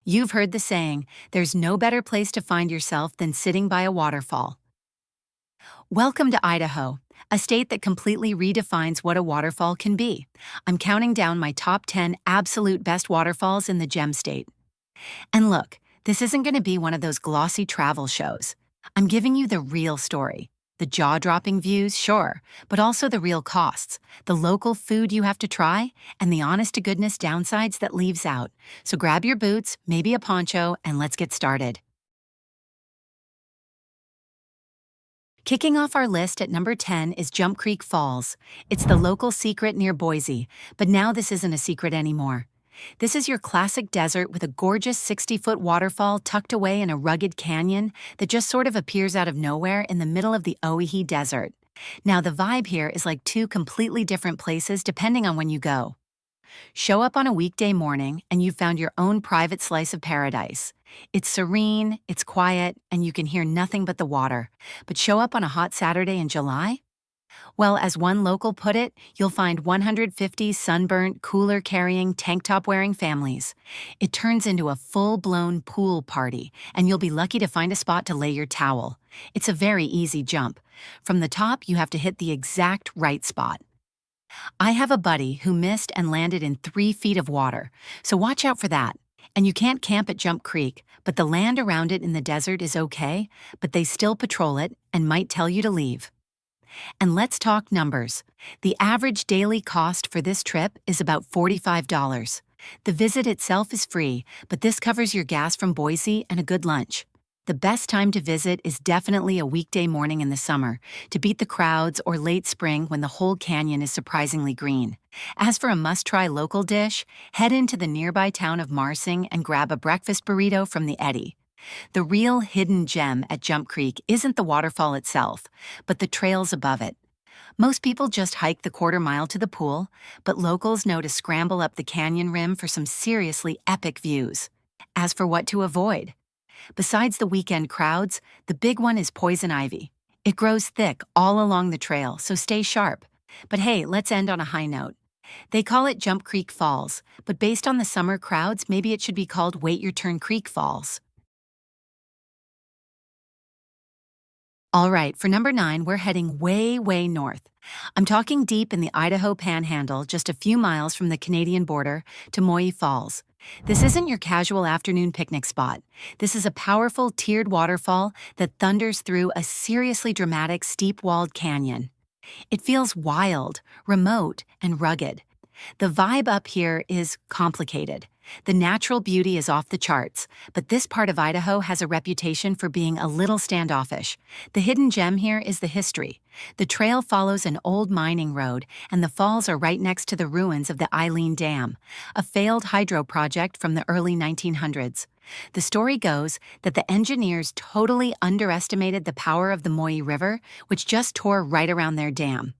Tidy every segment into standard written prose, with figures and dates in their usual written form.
You've heard the saying, there's no better place to find yourself than sitting by a waterfall. Welcome to Idaho, a state that completely redefines what a waterfall can be. I'm counting down my top 10 absolute best waterfalls in the Gem State. And look, this isn't going to be one of those glossy travel shows. I'm giving you the real story. The jaw-dropping views, sure, but also the real costs, the local food you have to try, and the honest-to-goodness downsides that leaves out. So grab your boots, maybe a poncho, and let's get started. Kicking off our list at number 10 is Jump Creek Falls. It's the local secret near Boise, but now this isn't a secret anymore. This is your classic desert with a gorgeous 60-foot waterfall tucked away in a rugged canyon that just sort of appears out of nowhere in the middle of the Oahe Desert. Now, the vibe here is like two completely different places depending on when you go. Show up on a weekday morning and you've found your own private slice of paradise. It's serene, it's quiet, and you can hear nothing but the water. But show up on a hot Saturday in July? Well, as one local put it, you'll find 150 sunburnt, cooler-carrying, tank-top-wearing families. It turns into a full-blown pool party, and you'll be lucky to find a spot to lay your towel. It's a very easy jump. From the top, you have to hit the exact right spot. I have a buddy who missed and landed in 3 feet of water, so watch out for that. And you can't camp at Jump Creek, but the land around it in the desert is okay, but they still patrol it and might tell you to leave. And let's talk numbers. The average daily cost for this trip is about $45. The visit itself is free, but this covers your gas from Boise and a good lunch. The best time to visit is definitely a weekday morning in the summer, to beat the crowds, or late spring when the whole canyon is surprisingly green. As for a must-try local dish, head into the nearby town of Marsing and grab a breakfast burrito from the Eddy. The real hidden gem at Jump Creek isn't the waterfall itself, but the trails above it. Most people just hike the quarter-mile to the pool, but locals know to scramble up the canyon rim for some seriously epic views. As for what to avoid, besides the weekend crowds, the big one is poison ivy. It grows thick all along the trail, so stay sharp. But hey, let's end on a high note. They call it Jump Creek Falls, but based on the summer crowds, maybe it should be called Wait Your Turn Creek Falls. All right, for number 9, we're heading way, way north. I'm talking deep in the Idaho Panhandle, just a few miles from the Canadian border, to Moyie Falls. This isn't your casual afternoon picnic spot. This is a powerful, tiered waterfall that thunders through a seriously dramatic, steep-walled canyon. It feels wild, remote, and rugged. The vibe up here is complicated. The natural beauty is off the charts, but this part of Idaho has a reputation for being a little standoffish. The hidden gem here is the history. The trail follows an old mining road, and the falls are right next to the ruins of the Eileen Dam, a failed hydro project from the early 1900s. The story goes that the engineers totally underestimated the power of the Moyie River, which just tore right around their dam.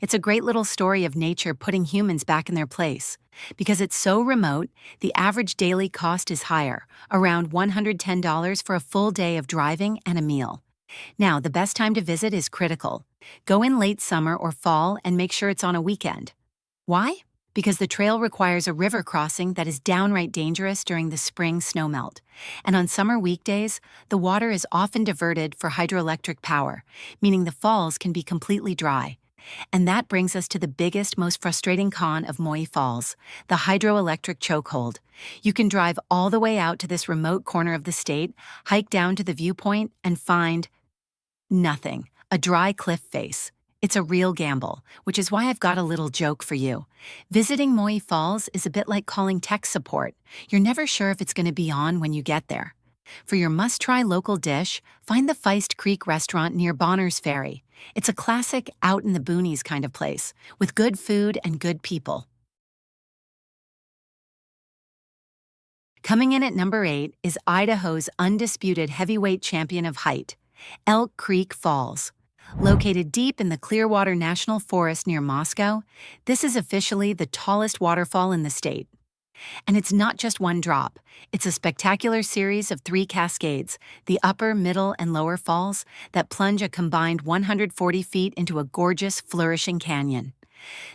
It's a great little story of nature putting humans back in their place. Because it's so remote, the average daily cost is higher, around $110 for a full day of driving and a meal. Now, the best time to visit is critical. Go in late summer or fall and make sure it's on a weekend. Why? Because the trail requires a river crossing that is downright dangerous during the spring snowmelt. And on summer weekdays, the water is often diverted for hydroelectric power, meaning the falls can be completely dry. And that brings us to the biggest, most frustrating con of Moyie Falls, the hydroelectric chokehold. You can drive all the way out to this remote corner of the state, hike down to the viewpoint, and find nothing, a dry cliff face. It's a real gamble, which is why I've got a little joke for you. Visiting Moyie Falls is a bit like calling tech support. You're never sure if it's going to be on when you get there. For your must-try local dish, find the Feist Creek restaurant near Bonner's Ferry. It's a classic out-in-the-boonies kind of place, with good food and good people. Coming in at number 8 is Idaho's undisputed heavyweight champion of height, Elk Creek Falls. Located deep in the Clearwater National Forest near Moscow, this is officially the tallest waterfall in the state. And it's not just one drop. It's a spectacular series of 3 cascades, the upper, middle, and lower falls, that plunge a combined 140 feet into a gorgeous, flourishing canyon.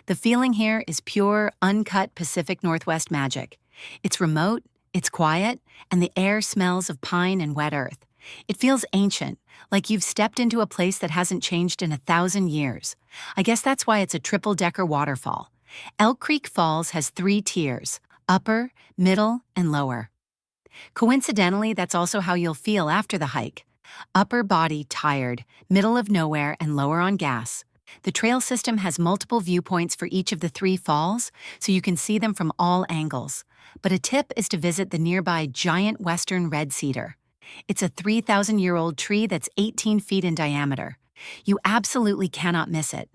The feeling here is pure, uncut Pacific Northwest magic. It's remote, It's quiet, and the air smells of pine and wet earth. It feels ancient, like you've stepped into a place that hasn't changed in 1,000 years. I guess that's why it's a triple-decker waterfall. Elk Creek Falls has 3 tiers: upper, middle, and lower. Coincidentally, that's also how you'll feel after the hike. Upper body tired, middle of nowhere, and lower on gas. The trail system has multiple viewpoints for each of the 3 falls, so you can see them from all angles. But a tip is to visit the nearby giant western red cedar. It's a 3,000-year-old tree that's 18 feet in diameter. You absolutely cannot miss it.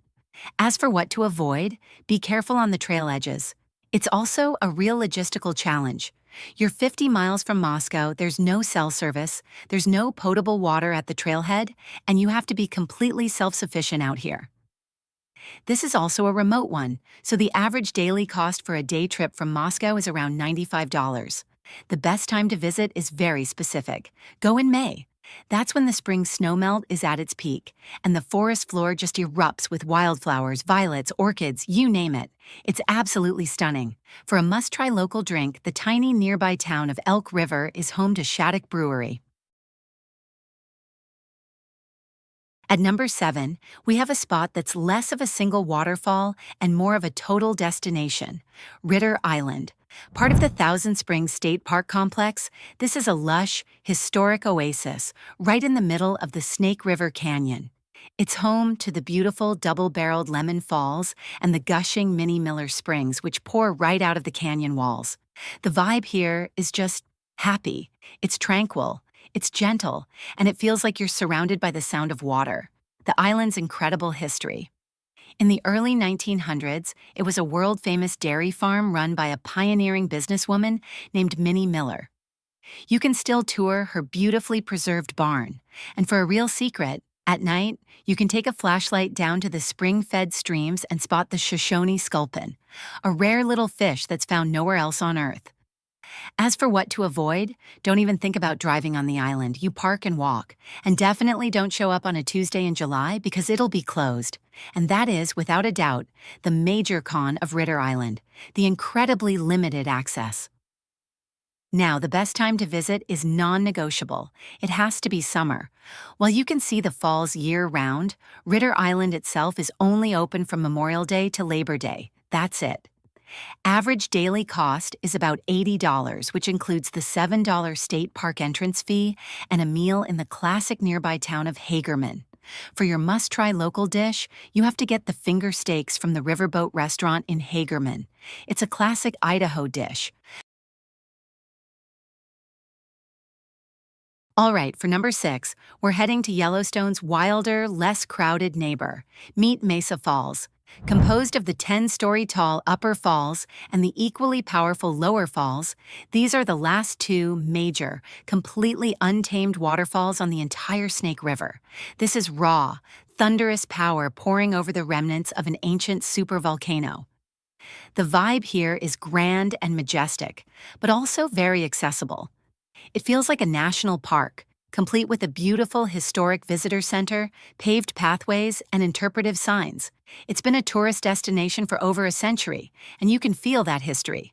As for what to avoid, be careful on the trail edges. It's also a real logistical challenge. You're 50 miles from Moscow, there's no cell service, there's no potable water at the trailhead, and you have to be completely self-sufficient out here. This is also a remote one, so the average daily cost for a day trip from Moscow is around $95. The best time to visit is very specific. Go in May. That's when the spring snowmelt is at its peak, and the forest floor just erupts with wildflowers, violets, orchids, you name it. It's absolutely stunning. For a must-try local drink, the tiny nearby town of Elk River is home to Shattuck Brewery. At number 7, we have a spot that's less of a single waterfall and more of a total destination: Ritter Island. Part of the Thousand Springs State Park complex, this is a lush, historic oasis right in the middle of the Snake River Canyon. It's home to the beautiful double-barreled Lemmon Falls and the gushing Minnie Miller Springs, which pour right out of the canyon walls. The vibe here is just happy. It's tranquil. It's gentle, and it feels like you're surrounded by the sound of water. The island's incredible history. In the early 1900s, it was a world-famous dairy farm run by a pioneering businesswoman named Minnie Miller. You can still tour her beautifully preserved barn, and for a real secret, at night, you can take a flashlight down to the spring-fed streams and spot the Shoshone sculpin, a rare little fish that's found nowhere else on Earth. As for what to avoid, don't even think about driving on the island. You park and walk. And definitely don't show up on a Tuesday in July because it'll be closed. And that is, without a doubt, the major con of Ritter Island, the incredibly limited access. Now, the best time to visit is non-negotiable. It has to be summer. While you can see the falls year-round, Ritter Island itself is only open from Memorial Day to Labor Day. That's it. Average daily cost is about $80, which includes the $7 state park entrance fee and a meal in the classic nearby town of Hagerman. For your must-try local dish, you have to get the finger steaks from the Riverboat restaurant in Hagerman. It's a classic Idaho dish. All right, for number 6, we're heading to Yellowstone's wilder, less crowded neighbor. Meet Mesa Falls. Composed of the 10-story-tall Upper Falls and the equally powerful Lower Falls, these are the last 2 major, completely untamed waterfalls on the entire Snake River. This is raw, thunderous power pouring over the remnants of an ancient supervolcano. The vibe here is grand and majestic, but also very accessible. It feels like a national park, complete with a beautiful historic visitor center, paved pathways, and interpretive signs. It's been a tourist destination for over a century, and you can feel that history.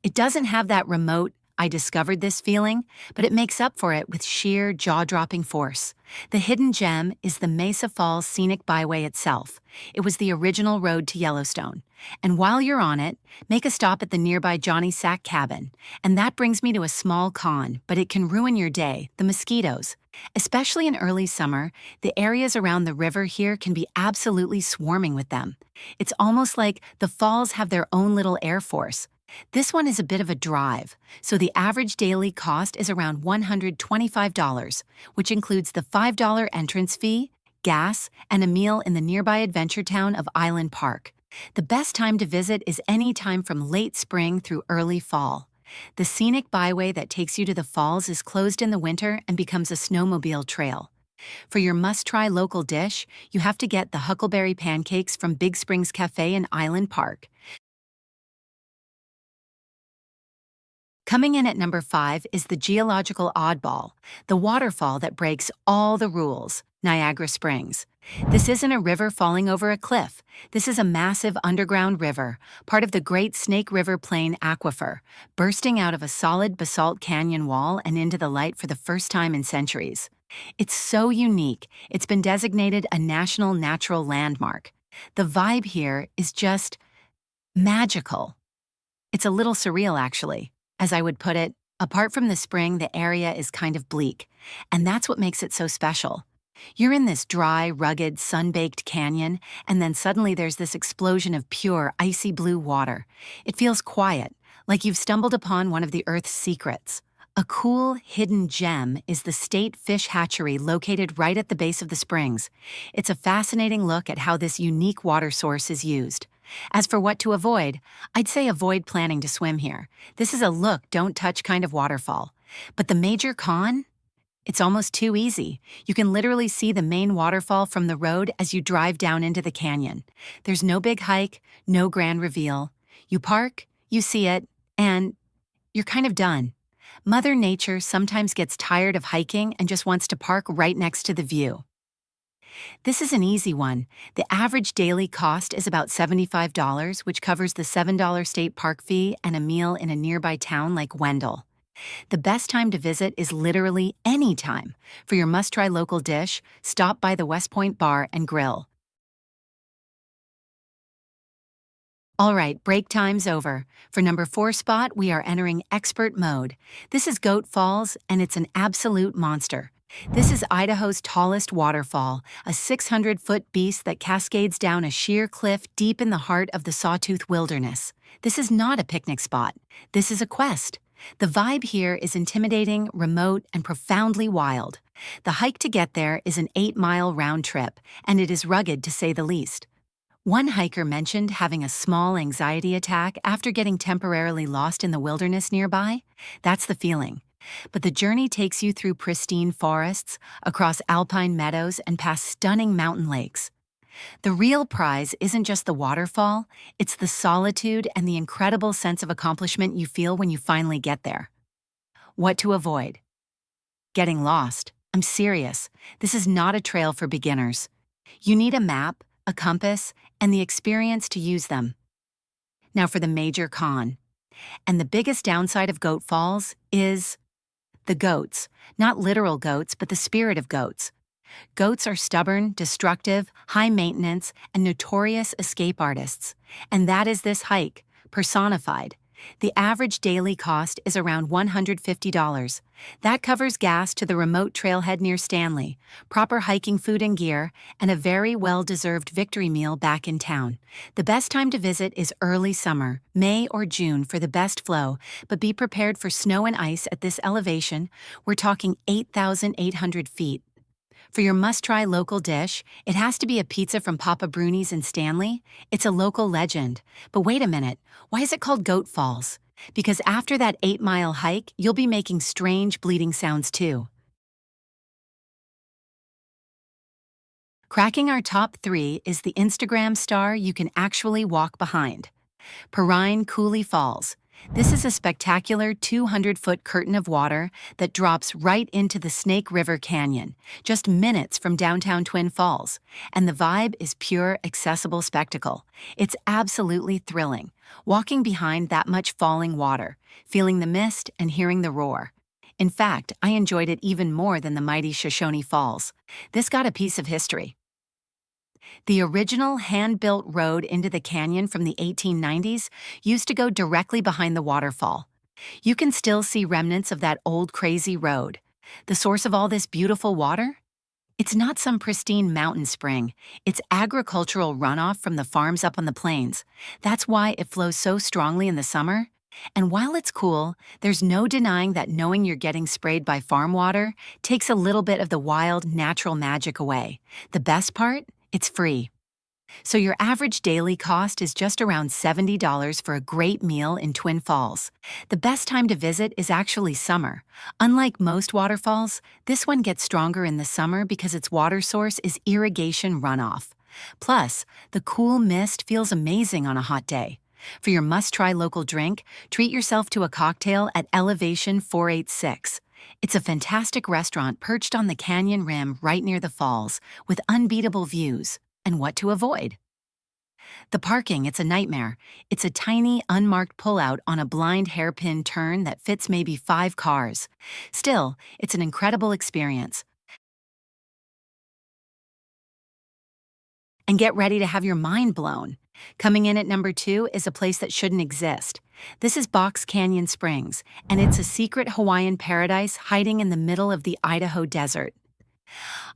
It doesn't have that remote, "I discovered this" feeling, but it makes up for it with sheer jaw-dropping force. The hidden gem is the Mesa Falls Scenic Byway itself. It was the original road to Yellowstone. And while you're on it, make a stop at the nearby Johnny Sack Cabin. And that brings me to a small con, but it can ruin your day: the mosquitoes. Especially in early summer, the areas around the river here can be absolutely swarming with them. It's almost like the falls have their own little air force. This one is a bit of a drive, so the average daily cost is around $125, which includes the $5 entrance fee, gas, and a meal in the nearby adventure town of Island Park. The best time to visit is any time from late spring through early fall. The scenic byway that takes you to the falls is closed in the winter and becomes a snowmobile trail. For your must-try local dish, you have to get the huckleberry pancakes from Big Springs Cafe in Island Park. Coming in at number 5 is the geological oddball, the waterfall that breaks all the rules, Niagara Springs. This isn't a river falling over a cliff. This is a massive underground river, part of the Great Snake River Plain aquifer, bursting out of a solid basalt canyon wall and into the light for the first time in centuries. It's so unique, it's been designated a National Natural Landmark. The vibe here is just magical. It's a little surreal, actually. As I would put it, apart from the spring, the area is kind of bleak, and that's what makes it so special. You're in this dry, rugged, sun-baked canyon, and then suddenly there's this explosion of pure, icy blue water. It feels quiet, like you've stumbled upon one of the Earth's secrets. A cool, hidden gem is the State Fish Hatchery located right at the base of the springs. It's a fascinating look at how this unique water source is used. As for what to avoid, I'd say avoid planning to swim here. This is a look, don't touch kind of waterfall. But the major con? It's almost too easy. You can literally see the main waterfall from the road as you drive down into the canyon. There's no big hike, no grand reveal. You park, you see it, and you're kind of done. Mother Nature sometimes gets tired of hiking and just wants to park right next to the view. This is an easy one. The average daily cost is about $75, which covers the $7 state park fee and a meal in a nearby town like Wendell. The best time to visit is literally any time. For your must-try local dish, stop by the West Point Bar and Grill. All right, break time's over. For number 4 spot, we are entering expert mode. This is Goat Falls, and it's an absolute monster. This is Idaho's tallest waterfall, a 600-foot beast that cascades down a sheer cliff deep in the heart of the Sawtooth Wilderness. This is not a picnic spot. This is a quest. The vibe here is intimidating, remote, and profoundly wild. The hike to get there is an 8-mile round trip, and it is rugged to say the least. One hiker mentioned having a small anxiety attack after getting temporarily lost in the wilderness nearby. That's the feeling. But the journey takes you through pristine forests, across alpine meadows, and past stunning mountain lakes. The real prize isn't just the waterfall, it's the solitude and the incredible sense of accomplishment you feel when you finally get there. What to avoid? Getting lost. I'm serious. This is not a trail for beginners. You need a map, a compass, and the experience to use them. Now for the major con. And the biggest downside of Goat Falls is the goats. Not literal goats, but the spirit of goats. Goats are stubborn, destructive, high maintenance, and notorious escape artists. And that is this hike, personified. The average daily cost is around $150. That covers gas to the remote trailhead near Stanley, proper hiking food and gear, and a very well-deserved victory meal back in town. The best time to visit is early summer, May or June for the best flow, but be prepared for snow and ice at this elevation. We're talking 8,800 feet. For your must-try local dish, it has to be a pizza from Papa Bruni's in Stanley. It's a local legend. But wait a minute, why is it called Goat Falls? Because after that 8-mile hike, you'll be making strange bleating sounds too. Cracking our top 3 is the Instagram star you can actually walk behind. Perrine Coulee Falls. This is a spectacular 200-foot curtain of water that drops right into the Snake River Canyon, just minutes from downtown Twin Falls. And the vibe is pure, accessible spectacle. It's absolutely thrilling, walking behind that much falling water, feeling the mist and hearing the roar. In fact, I enjoyed it even more than the mighty Shoshone Falls. This got a piece of history. The original hand-built road into the canyon from the 1890s used to go directly behind the waterfall. You can still see remnants of that old crazy road. The source of all this beautiful water? It's not some pristine mountain spring. It's agricultural runoff from the farms up on the plains. That's why it flows so strongly in the summer. And while it's cool, there's no denying that knowing you're getting sprayed by farm water takes a little bit of the wild, natural magic away. The best part? It's free. So your average daily cost is just around $70 for a great meal in Twin Falls. The best time to visit is actually summer. Unlike most waterfalls, this one gets stronger in the summer because its water source is irrigation runoff. Plus, the cool mist feels amazing on a hot day. For your must-try local drink, treat yourself to a cocktail at Elevation 486. It's a fantastic restaurant perched on the canyon rim right near the falls, with unbeatable views. And what to avoid? The parking, it's a nightmare. It's a tiny, unmarked pullout on a blind hairpin turn that fits maybe 5 cars. Still, it's an incredible experience. And get ready to have your mind blown. Coming in at number 2 is a place that shouldn't exist. This is Box Canyon Springs, and it's a secret Hawaiian paradise hiding in the middle of the Idaho desert.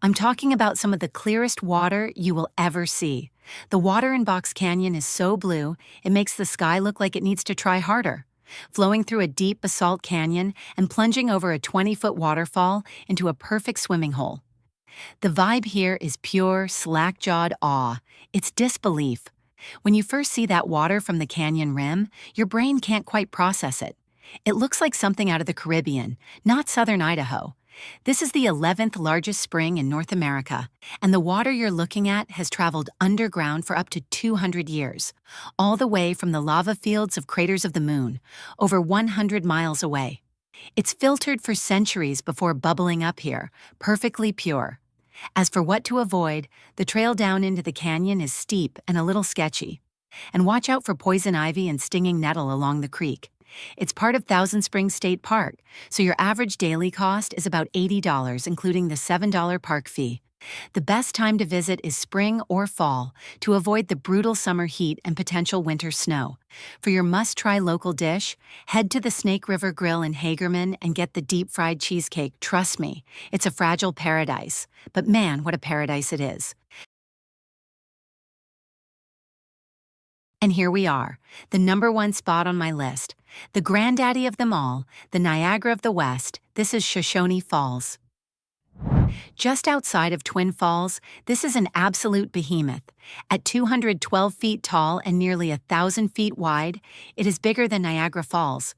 I'm talking about some of the clearest water you will ever see. The water in Box Canyon is so blue, it makes the sky look like it needs to try harder. Flowing through a deep basalt canyon and plunging over a 20-foot waterfall into a perfect swimming hole. The vibe here is pure, slack-jawed awe. It's disbelief. When you first see that water from the canyon rim, your brain can't quite process it. It looks like something out of the Caribbean, not southern Idaho. This is the 11th largest spring in North America, and the water you're looking at has traveled underground for up to 200 years, all the way from the lava fields of Craters of the Moon, over 100 miles away. It's filtered for centuries before bubbling up here, perfectly pure. As for what to avoid, the trail down into the canyon is steep and a little sketchy. And watch out for poison ivy and stinging nettle along the creek. It's part of Thousand Springs State Park, so your average daily cost is about $80, including the $7 park fee. The best time to visit is spring or fall to avoid the brutal summer heat and potential winter snow. For your must-try local dish, head to the Snake River Grill in Hagerman and get the deep-fried cheesecake. Trust me, it's a fragile paradise. But man, what a paradise it is. And here we are, the number 1 spot on my list. The granddaddy of them all, the Niagara of the West. This is Shoshone Falls. Just outside of Twin Falls, this is an absolute behemoth. At 212 feet tall and nearly 1,000 feet wide, it is bigger than Niagara Falls.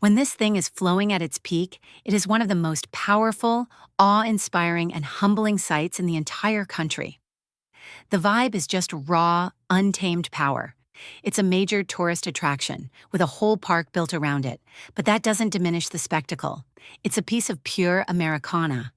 When this thing is flowing at its peak, it is one of the most powerful, awe-inspiring, and humbling sights in the entire country. The vibe is just raw, untamed power. It's a major tourist attraction, with a whole park built around it, but that doesn't diminish the spectacle. It's a piece of pure Americana.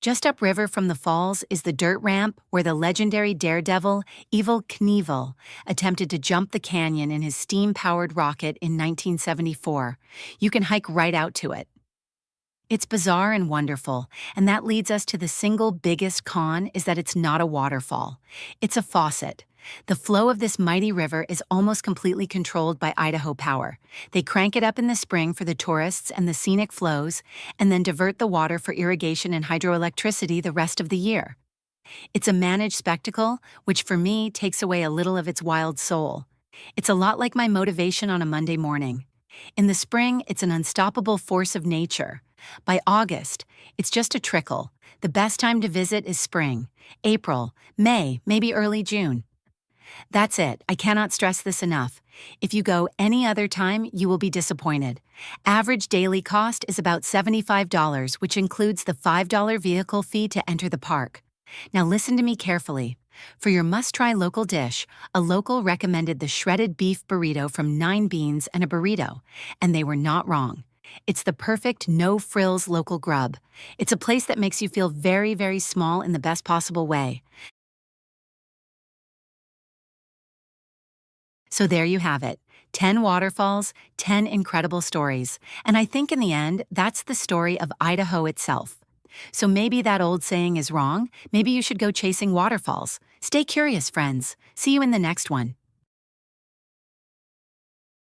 Just upriver from the falls is the dirt ramp where the legendary daredevil, Evel Knievel, attempted to jump the canyon in his steam-powered rocket in 1974. You can hike right out to it. It's bizarre and wonderful, and that leads us to the single biggest con is that it's not a waterfall. It's a faucet. The flow of this mighty river is almost completely controlled by Idaho Power. They crank it up in the spring for the tourists and the scenic flows, and then divert the water for irrigation and hydroelectricity the rest of the year. It's a managed spectacle, which for me takes away a little of its wild soul. It's a lot like my motivation on a Monday morning. In the spring, it's an unstoppable force of nature. By August, it's just a trickle. The best time to visit is spring, April, May, maybe early June. That's it. I cannot stress this enough. If you go any other time, you will be disappointed. Average daily cost is about $75, which includes the $5 vehicle fee to enter the park. Now listen to me carefully. For your must-try local dish, a local recommended the shredded beef burrito from 9 Beans and a Burrito, and they were not wrong. It's the perfect no-frills local grub. It's a place that makes you feel very, very small in the best possible way. So there you have it, 10 waterfalls, 10 incredible stories. And I think in the end, that's the story of Idaho itself. So maybe that old saying is wrong. Maybe you should go chasing waterfalls. Stay curious, friends. See you in the next one.